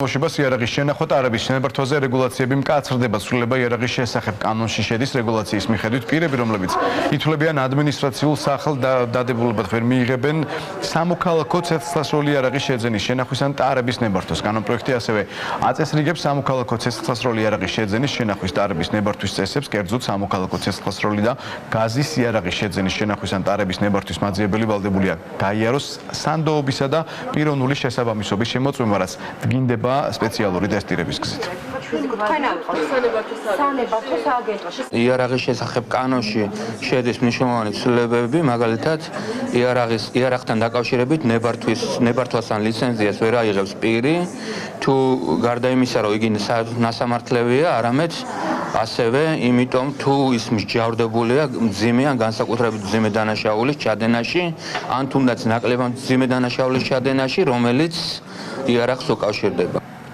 ბავშვებას იარაღის შენახვა ტარების შენებართვაზე რეგულაციები მკაცრდება. სრულება იარაღის შესახებ კანონში შედის. რეგულაციის მიხედვით პირები, რომლებიც ითვლებიან ადმინისტრაციულ სახელ დადებულებად ვერ მიიღებენ სამოქალაქო ცეცხლსასროლი იარაღის შეძენის შენახვის ან ტარების ნებართვას. კანონპროექტი ასევე აწესრიგებს სამოქალაქო ცეცხლსასროლი იარაღის შეძენის შენახვის ტარების ნებართვის წესებს, კერძოდ სამოქალაქო ცეცხლსასროლი და გაზის იარაღის შეძენის შენახვის ან ტარების ნებართვის მაძიებელი ვალდებულია გაიაროს სანდოობისა და პიროვნული შესაბამისობის შემოწმება, რაც დგინდება სპეციალური ტესტირების გზით. იარაღის შესახებ კანონში შედის მნიშვნელოვანი ცვლილებები, მაგალითად, იარაღთან დაკავშირებით ნებართვას ან ლიცენზიას ვერ აიღებს პირი, თუ გარდა იმისა, რომ იგი ნასამართლევია, არამედ ასევე იმიტომ, თუ ის მსჯავრდებულია მძიმე ან განსაკუთრებით მძიმე დანაშაულის ჩადენაში, ან თუნდაც ნაკლებად მძიმე დანაშაულის ჩადენაში, რომელიც იარაღს უკავშირდება.